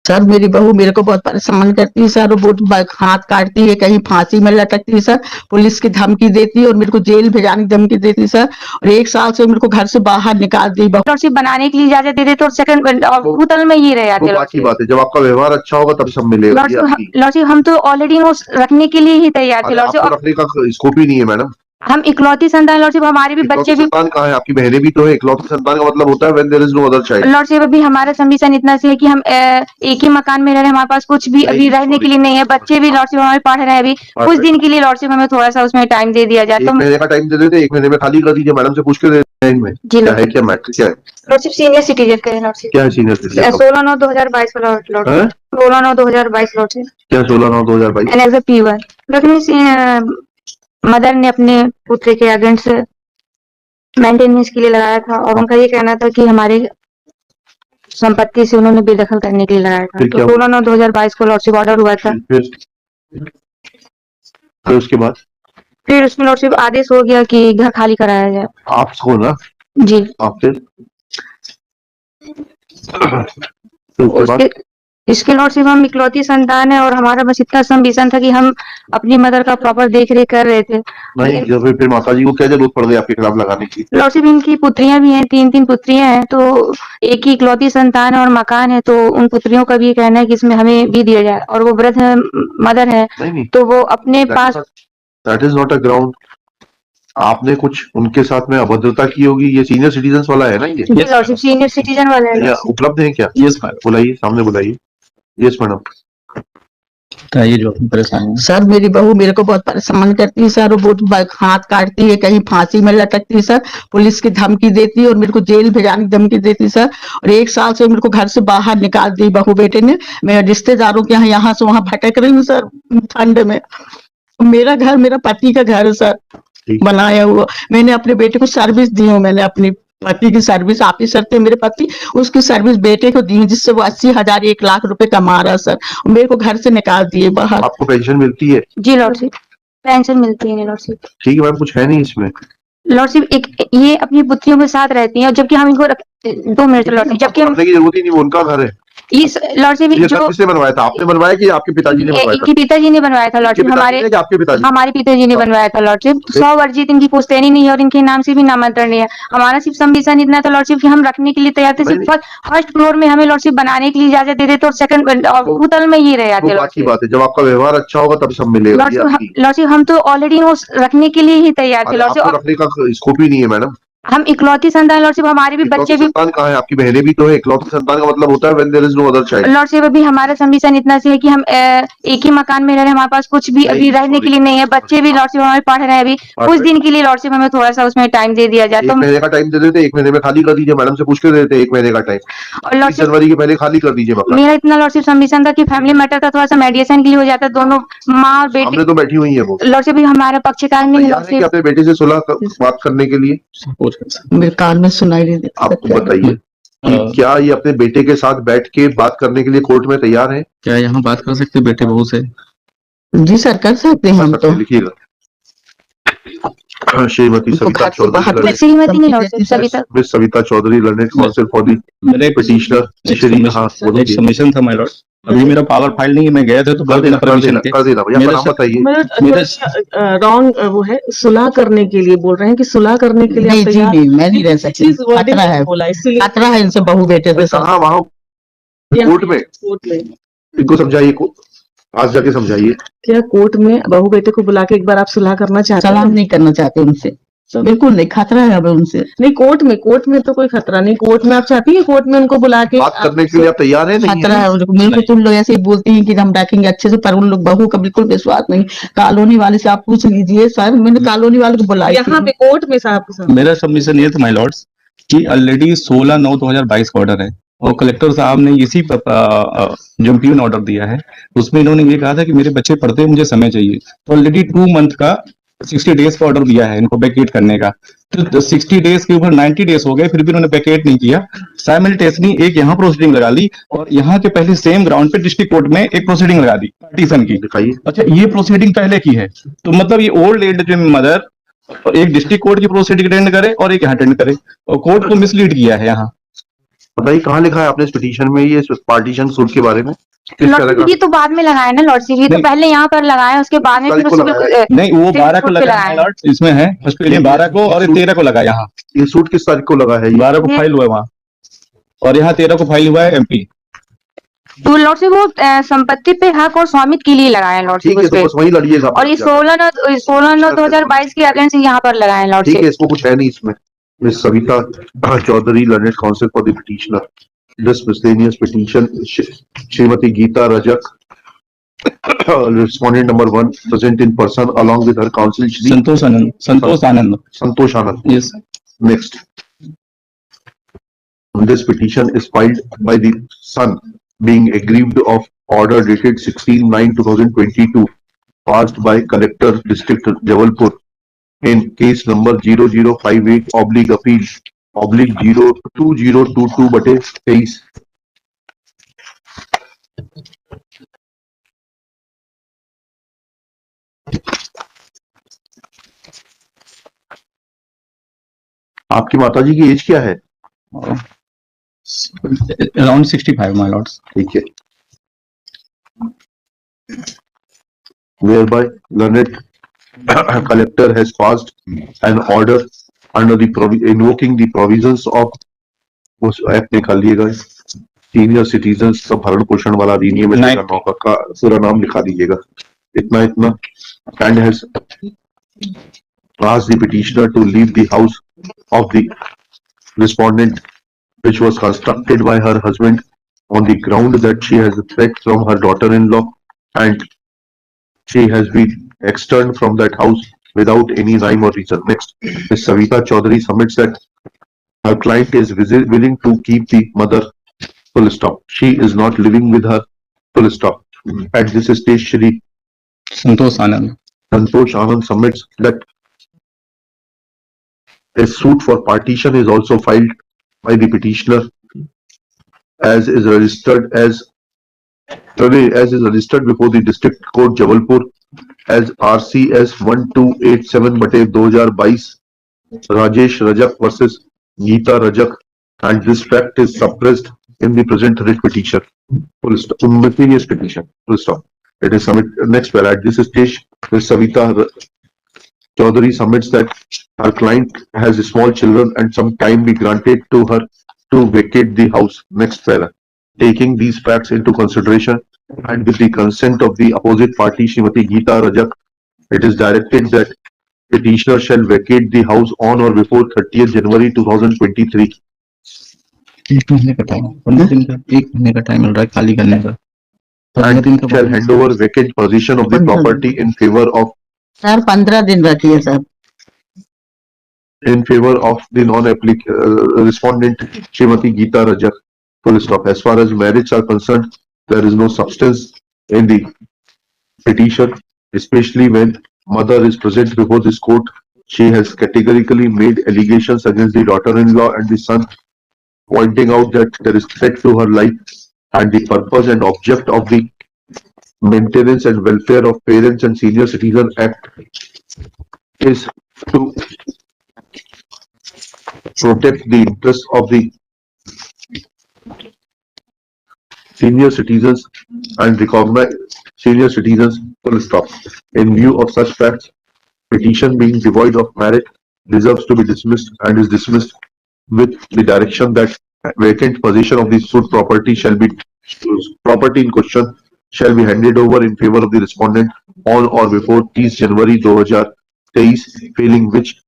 Sir मेरी बहू मेरे को बहुत परेशान करती है सर, वो हाथ काटती है, कहीं फांसी में लटकती है सर, पुलिस की धमकी देती है और मेरे को जेल भेजाने की धमकी देती है सर। और 1 साल से मेरे को घर से बाहर निकाल दी। लॉर्डशिप बनाने के लिए इजाजत दे देते और सेकंड होटल में ही रह जाते। बाकी बात है, जब आपका व्यवहार अच्छा होगा तब सब मिलेगा। लॉर्डशिप हम तो ऑलरेडी रखने के लिए ही तैयार थे लॉर्डशिप। रखने का स्कोप ही नहीं है मैडम। हम इकलौती संतान लॉर्डशिप, हमारे भी बच्चे भी। संतान कहाँ है? आपकी बहनें भी तो है। इकलौती संतान का मतलब होता है when there is no other child. Lordship अभी हमारा संविधान इतना से है कि हम एक ही मकान में रह रहे हैं, हमारे पास कुछ भी अभी रहने के लिए नहीं है। बच्चे भी लॉर्डशिप हमारे पढ़ रहे हैं अभी, कुछ दिन के लिए लॉर्डशिप हमें थोड़ा सा उसमें टाइम दे दिया जाए। 1 महीने का टाइम दे देते, 1 महीने में खाली कर दीजिए। मैडम से पूछ के दे में क्या है, क्या मैटर क्या है? लॉर्डशिप सीनियर सिटीजन का है लॉर्डशिप। क्या है सीनियर सिटीजन? 16/9/2022 वाला लॉर्डशिप। 16/9/2022 लॉर्डशिप। क्या 16/9/2022? एन एज ए P1 लेकिन मदर ने अपने पुत्र के अगेंस्ट मेंटेनेंस के लिए लगाया था और उनका ये कहना था कि हमारे संपत्ति से उन्होंने बेदखल करने के लिए लगाया था। तो 16/9/2022 को लॉर्डशिप ऑर्डर हुआ था। फिर उसके बाद फिर उसमें लॉर्डशिप आदेश हो गया कि घर खाली कराया जाए। आपको ना जी आप फिर इसके लॉर्डशिप हम इकलौती संतान है और हमारा बस इतना संविजन था कि हम अपनी मदर का प्रॉपर देख रेख कर रहे थे। नहीं जब फिर माता जी को क्या जरूरत पड़ गई आपके खिलाफ लगाने की? लॉर्डशिप इनकी पुत्रियां भी हैं, 3 पुत्रियां हैं, तो एक ही इकलौती संतान है और मकान है, तो उन पुत्रियों का भी ये कहना है कि इसमें हमें भी दिया जाए। और वो वृद्ध मदर है तो वो अपने पास। That is not a ground. आपने कुछ उनके साथ में अभद्रता की होगी। ये सीनियर सिटीजन वाला है ना? ये लॉर्डशिप सीनियर सिटीजन वाला है। उपलब्ध है क्या? यस मैडम, बुलाइए, सामने बुलाइए। यस मैडम, ये जो परेशान सर, मेरी बहू मेरे को बहुत परेशान करती है सर, वो हाथ काटती है, कहीं फांसी में लटकती है सर, पुलिस की धमकी देती है और मेरे को जेल भेजाने की धमकी देती है सर। और 1 साल से मेरे को घर से बाहर निकाल दी बहू बेटे ने। मैं रिश्तेदारों के यहाँ से वहां भटक रही हूँ सर ठंड में। मेरा घर मेरा पति का घर है सर, बनाया हुआ। मैंने अपने बेटे को सर्विस दी हूँ, मैंने अपनी पति की सर्विस, ऑफिसर थे मेरे पति, उसकी सर्विस बेटे को दी, जिससे वो 80,000 1 लाख रुपए कमा रहा सर। मेरे को घर से निकाल दिए बाहर। आपको पेंशन मिलती है? जी लॉर्डशिप, पेंशन मिलती है लॉर्डशिप। ठीक है मैम, कुछ है नहीं इसमें। लॉर्डशिप एक ये अपनी पुत्रियों के साथ रहती हैं और जबकि हम इनको 2 मिनट लॉर्डशिप, जबकि हम की जरूरत ही नहीं, वो उनका घर है। इस लॉर्डशिप जो किसने बनवाया था? आपने बनवाया कि आपके पिताजी ने बनवाया था? पिताजी ने बनवाया था लॉर्डशिप। हमारे पिताजी ने बनवाया था लॉर्डशिप। 100 वर्जित इनकी पुश्तैनी नहीं है और इनके नाम से भी नामांतरण नहीं है। हमारा सिर्फ संविधान इतना था लॉर्डशिप कि हम रखने के लिए तैयार थे। सिर्फ फर्स्ट फ्लोर में हमें लॉर्डशिप बनाने के लिए इजाजत दे देते और सेकंड होटल में ही रह जाते। बाकी बात है, जब आपका व्यवहार अच्छा होगा तब सब मिलेगा। लॉर्डशिप हम तो ऑलरेडी रखने के लिए ही तैयार थे लॉर्डशिप। रखने का स्कोप ही नहीं है मैडम। हम इकलौती संतान लॉर्डशिप, हमारे भी बच्चे भी। संतान कहाँ है? आपकी बहनें भी तो है। इकलौती संतान का मतलब होता है when there is no other child. Lordship अभी हमारा संविधान इतना से है कि हम एक ही मकान में रह रहे हैं, हमारे पास कुछ भी अभी रहने के लिए नहीं है। बच्चे भी लॉर्डशिप हमारे पढ़ रहे हैं अभी, कुछ दिन के लिए लॉर्डशिप हमें थोड़ा सा उसमें टाइम दे दिया जाए। 1 महीने का टाइम दे देते, 1 महीने में खाली कर दीजिए। मैडम से पूछ के दे देते 1 महीने का टाइम, और जनवरी के पहले खाली कर दीजिए मकान। मेरा इतना लॉर्डशिप संविधान था कि फैमिली मैटर था, थोड़ा सा मेडिएशन के लिए हो जाता, दोनों माँ और बेटी। हमने तो बैठी हुई है वो लॉर्डशिप भी हमारा पक्षकार नहीं है। अपने बेटे से सुलह बात करने के लिए मेरे कान में सुनाई नहीं देता। आपको बताइए क्या ये अपने बेटे के साथ बैठ के बात करने के लिए कोर्ट में तैयार है? क्या यहाँ बात कर सकते बेटे बहू से? जी सर, कर सकते हैं हम तो। लिखिएगा। श्रीमती सविता चौधरी, श्रीमती नहीं Savita, miss Savita Chaudhary, learned counsel for the petitioner. एक सबमिशन था माय लॉर्ड, अभी मेरा पावर फाइल नहीं है, मैं गया था तो कर देना परमिशन के। कर देना भैया, नाम बताइए। रॉन्ग वो है, सुलह करने के लिए बोल रहे हैं कि सुलह करने के लिए। नहीं जी नहीं, मैं नहीं रह सकती, खतरा है, खतरा है इनसे बहू बेटे से। कहाँ? वहाँ कोर्ट में? इनको समझाइए, आज जाके समझाइए। क्या कोर्ट में बहू बेटे को बुला के एक बार आप सुलह करना चाहते हैं? सलाम नहीं करना चाहते उनसे, बिल्कुल नहीं, खतरा है अब उनसे। नहीं, कोर्ट में तो कोई खतरा नहीं। कोर्ट में आप चाहती है कोर्ट में उनको बुला के बात करने के लिए आप तैयार है? खतरा है उनको। मेरे को तुम लोग ऐसे ही बोलती हैं कि हम रखेंगे अच्छे से, पर उन लोग बहू का बिल्कुल विश्वास नहीं। कॉलोनी वाले से आप पूछ लीजिए सर, मैंने कॉलोनी वाले को बुलाया यहाँ पे कोर्ट में साहब। मेरा सबमिशन ये था माय लॉर्ड्स कि ऑलरेडी 16/9/2022 का ऑर्डर है और कलेक्टर साहब ने इसी जो पियून ऑर्डर दिया है उसमें इन्होंने ये कहा था कि मेरे बच्चे पढ़ते हैं, मुझे समय चाहिए। तो ऑलरेडी 2 मंथ का 60 डेज का ऑर्डर दिया है इनको वैकेट करने का। तो 60 डेज के ऊपर 90 डेज हो गए, फिर भी उन्होंने वैकेट नहीं किया। साइमल्टेनियसली एक यहाँ प्रोसीडिंग लगा ली और यहाँ के पहले सेम ग्राउंड पे डिस्ट्रिक्ट कोर्ट में एक प्रोसीडिंग लगा दी पार्टीशन की। अच्छा, ये प्रोसीडिंग पहले की है, तो मतलब ये ओल्ड एज जो मदर एक डिस्ट्रिक्ट कोर्ट की प्रोसीडिंग अटेंड करे और एक यहाँ अटेंड करे, और कोर्ट को मिसलीड किया है यहाँ। बताइए कहाँ लिखा है आपने इस पिटीशन में ये पार्टीशन सूट के बारे में? किस तरह लॉर्डशिप का? ये तो बाद में लगाया ना लॉर्डशिप, ये तो नहीं। पहले यहाँ पर लगाया, उसके बाद में फिर को उसको लगाया? नहीं, वो 12 को सूट पे लगा है लॉर्ड, इसमें है ऑस्ट्रेलिया 12 को और 13 को लगा यहाँ। ये सूट किस तारीख को लगा है ये? 12 को फाइल हुआ है वहाँ, और यहाँ 13 को फाइल हुआ है MP। तो लॉर्डशिप वो संपत्ति पे हक और स्वामित्व के लिए लगाया लॉर्डशिप ठीक है, उस तो पे। बस वही लड़िएगा। और ये 16/9/2022 के अगेंस्ट यहाँ पर लगाए ठीक लॉर्डशिप। है, इसको कुछ है नहीं इसमें। Miss Savita Chaudhary, learned counsel for the petitioner, this miscellaneous petition, Shrimati Geeta Rajak, respondent number 1, present in person along with her counsel Shri Santosh Anand, Santosh Anand. Santosh Anand. Yes. Next, this petition is filed by the son being aggrieved of order dated 16/9/2022 passed by Collector District Jabalpur in case number 0058/appeal/02022/23। आपकी माताजी की as क्या है? Around 65, my lords. ठीक है। Whereby learned collector has passed an order under the invoking the provisions of उस act निकालिएगा, senior citizen का भरण पोषण वाला अधिनियम है, का पूरा नाम लिखा दीजिएगा। इतना and has asked the petitioner to leave the house of the respondent which was constructed by her husband on the ground that she has a threat from her daughter-in-law and she has been externed from that house without any rhyme or reason. Next, Ms. Savita Chaudhary submits that her client is willing to keep the mother, full stop. She is not living with her, full stop. At this stage, Shri Santosh Anand. Santosh Anand submits that a suit for partition is also filed by the petitioner as is registered before the District Court Jabalpur as RCS 1287/2022 Rajesh Rajak versus Geeta Rajak, and this fact is suppressed in the present writ petition. Full stop. Miscellaneous petition. Full stop. It is submitted. Next paragraph. At this stage, Ms. Savita Chaudhary submits that her client has small children and some time be granted to her to vacate the house. Next paragraph. Taking these facts into consideration and with the consent of the opposite party, Srimati Geeta Rajak, it is directed that petitioner shall vacate the house on or before 30th January 2023. 1 महीने का time, 15 दिन का, 1 महीने का time मिल रहा है खाली करने का। And shall hand over vacant possession of the property in favor of sir 15 दिन बाकी है sir. the respondent Srimati Geeta Rajak. Full stop. As far as marriage are concerned, there is no substance in the petition, especially when mother is present before this court. She has categorically made allegations against the daughter-in-law and the son, pointing out that there is threat to her life, and the purpose and object of the Maintenance and Welfare of Parents and Senior Citizen Act is to protect the interests of the senior citizens and recognize senior citizens, full stop. In view of such facts, petition being devoid of merit deserves to be dismissed and is dismissed with the direction that vacant possession of the suit property in question shall be handed over in favor of the respondent on or before 30 January 2023, failing which